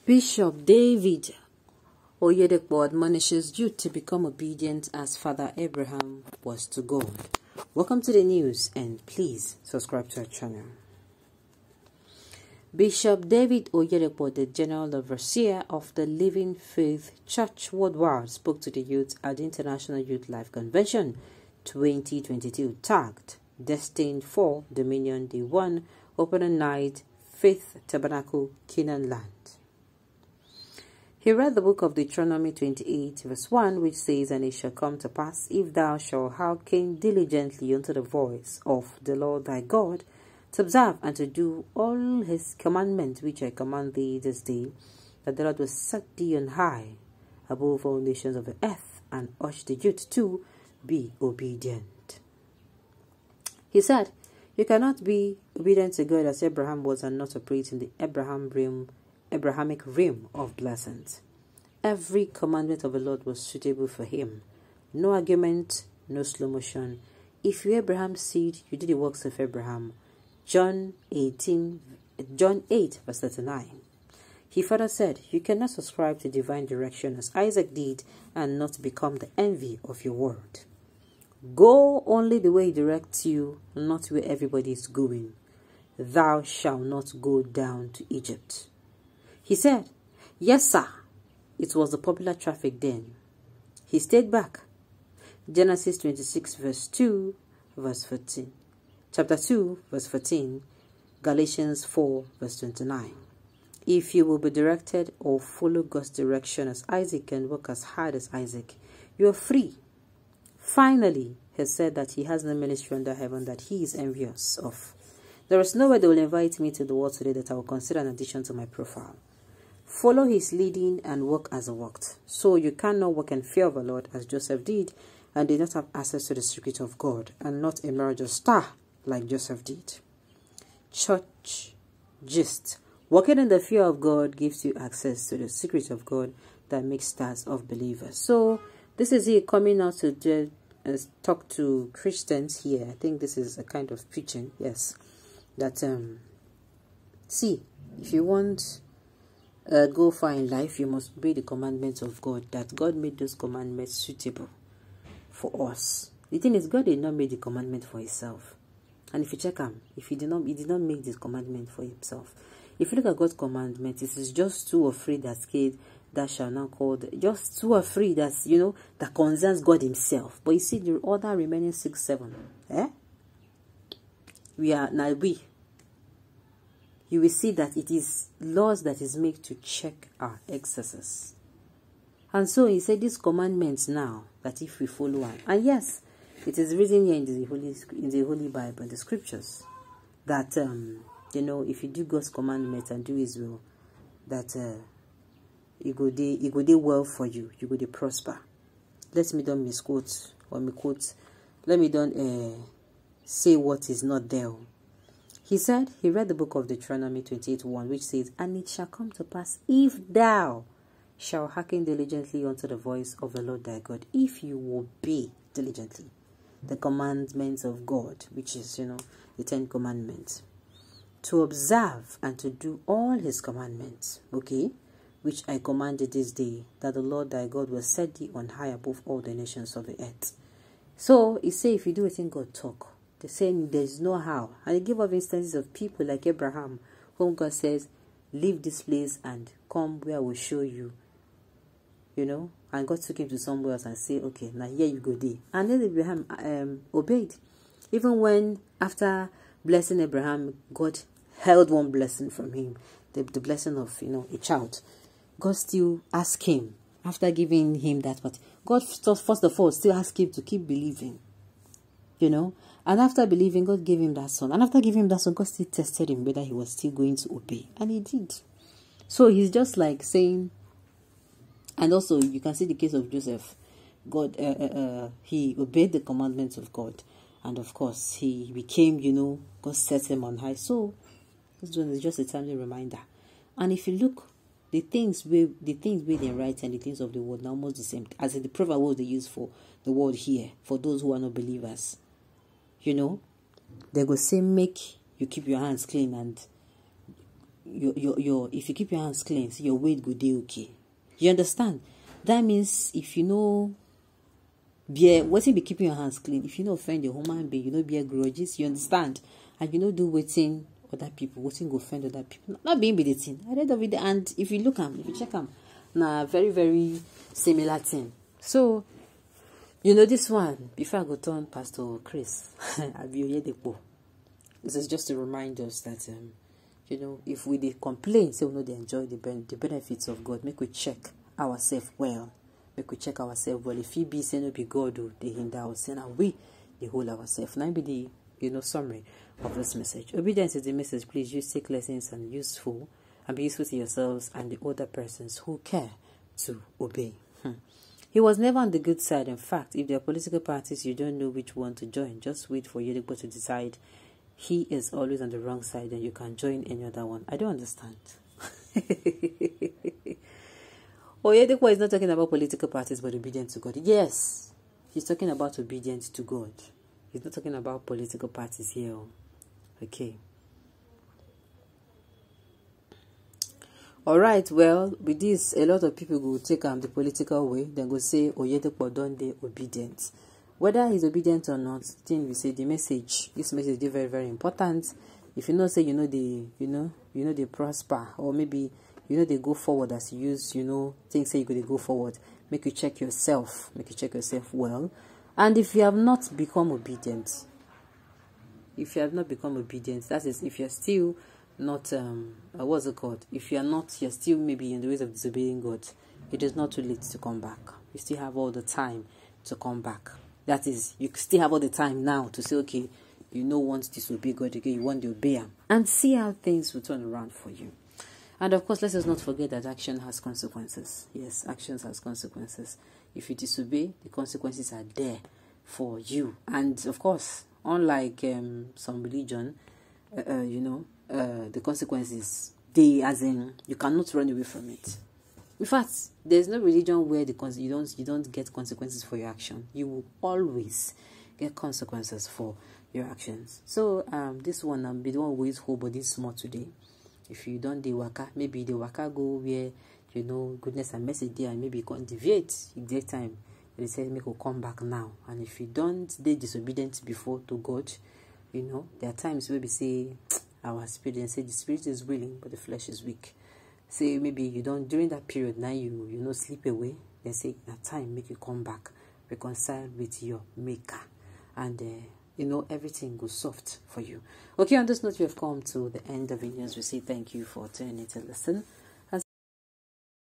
Bishop David Oyedepo admonishes youth to become obedient as Father Abraham was to God. Welcome to the news, and please subscribe to our channel. Bishop David Oyedepo, the General Overseer of the Living Faith Church Worldwide, spoke to the youth at the International Youth Life Convention 2022, tagged Destined for Dominion Day 1, Opening Night, Faith Tabernacle, Canaan Land. He read the book of Deuteronomy 28, verse 1, which says, "And it shall come to pass, if thou shalt hearken diligently unto the voice of the Lord thy God, to observe and to do all his commandments which I command thee this day, that the Lord will set thee on high above all nations of the earth, and urge the youth to be obedient." He said, "You cannot be obedient to God as Abraham was and not operate in the Abrahamic realm of blessings. Every commandment of the Lord was suitable for him. No argument, no slow motion. If you Abraham's seed, you do the works of Abraham." John 8, verse 39. He further said, "You cannot subscribe to divine direction as Isaac did and not become the envy of your world. Go only the way he directs you, not where everybody is going. Thou shalt not go down to Egypt." He said, "Yes, sir." It was the popular traffic then. He stayed back. Genesis 26, verse 2, verse 14. Chapter 2, verse 14. Galatians 4, verse 29. If you will be directed or follow God's direction as Isaac and work as hard as Isaac, you are free. Finally, he said that he has no ministry under heaven that he is envious of. There is no way they will invite me to the world today that I will consider an addition to my profile. Follow his leading and work as he worked. So you cannot walk in fear of the Lord as Joseph did, and did not have access to the secret of God, and not emerge a star like Joseph did. Church gist. Walking in the fear of God gives you access to the secret of God that makes stars of believers. So this is he coming out to talk to Christians here. I think this is a kind of preaching, yes. That see, if you want go far in life, you must obey the commandments of God. That God made those commandments suitable for us. The thing is, God did not make the commandment for himself. And if you check him, he did not make this commandment for himself. If you look at God's commandment, it is just 2 or 3 that scared that shall not called, just 2 or 3 that's that concerns God himself. But you see the other remaining 6, 7. You will see that it is laws that is made to check our excesses. And so he said these commandments now, that if we follow one, and yes, it is written here in the Holy Bible, in the scriptures, that if you do God's commandments and do his will, that it go dey well for you, you go dey prosper. Let me don't misquote or quote. Let me don't say what is not there. He said, he read the book of Deuteronomy 28:1, which says, "And it shall come to pass, if thou shalt hearken diligently unto the voice of the Lord thy God," if you obey diligently the commandments of God, which is, the 10 commandments, to observe and to do all his commandments, okay, which I commanded this day, that the Lord thy God will set thee on high above all the nations of the earth. So he say, if you do a thing God talk, they're saying there's no how. And they give up instances of people like Abraham, whom God says, "Leave this place and come where I will show you." And God took him to somewhere else and say, "Okay, now here you go there." And then Abraham obeyed. Even when, after blessing Abraham, God held one blessing from him, the blessing of, a child. God still asked him, after giving him that, but God first of all still asked him to keep believing. And after believing, God gave him that son. And after giving him that son, God still tested him whether he was still going to obey. And he did. So he's just like saying, and also you can see the case of Joseph. God, he obeyed the commandments of God. And of course, he became, God set him on high. So this one is just a timely reminder. And if you look, the things we they write and the things of the world are almost the same. As in the proverb words they use for the word here, for those who are not believers. you know, they go say make you keep your hands clean, and your if you keep your hands clean, so your weight go dey okay. You understand? That means if you know waiting be keeping your hands clean, if you know offend your human being, you know bear grudges, you understand? And you know do waiting other people, waiting go offend other people. Not being be the thing. At the end of it, and if you look at if you check them, now very, very similar thing. So you know this one, before I go turn Pastor Chris, I'll be Oyedepo. This is just to remind us that you know, if we dey complain, say we know they enjoy the benefits of God, make we check ourselves well. Make we check ourselves well. If he be say no be God who they hinder us, and we they hold ourselves. Now be the summary of this message. Obedience is the message. Please use take lessons and be useful to yourselves and the other persons who care to obey. He was never on the good side. In fact, if there are political parties you don't know which one to join, just wait for Oyedepo to decide he is always on the wrong side and you can join any other one. I don't understand. Oyedepo is not talking about political parties but obedience to God. Yes, he's talking about obedience to God. He's not talking about political parties here. Okay. Alright, well, with this, a lot of people will take the political way. Then go say, Oyedepo don't dey obedient. Whether he's obedient or not, then we say the message. This message is very, very important. If you know, say they prosper, or maybe they go forward as you use, things say you could go forward. Make you check yourself. Make you check yourself well. And if you have not become obedient, that is, if you're still not what's it called? If you're still maybe in the ways of disobeying God, it is not too late to come back. You still have all the time to come back. That is, you still have all the time now to say, okay, want to disobey God again, you want to obey Him, and see how things will turn around for you. And of course, let us not forget that action has consequences. Yes, actions has consequences. If you disobey, the consequences are there for you. And of course, unlike some religion, the consequences, you cannot run away from it. In fact, there's no religion where you don't get consequences for your action. You will always get consequences for your actions. So this one, be the one who is whole body small today. If you don't do waka, maybe the waka go where goodness and mercy there, and maybe you can deviate. If there's time, they say make you come back now. And if you don't be disobedient before to God, there are times where we say our spirit, and say the spirit is willing but the flesh is weak. Say maybe you don't during that period now you sleep away. They say that time make you come back, reconcile with your maker, and everything goes soft for you. Okay, on this note, we have come to the end of the news. We say thank you for tuning in to listen.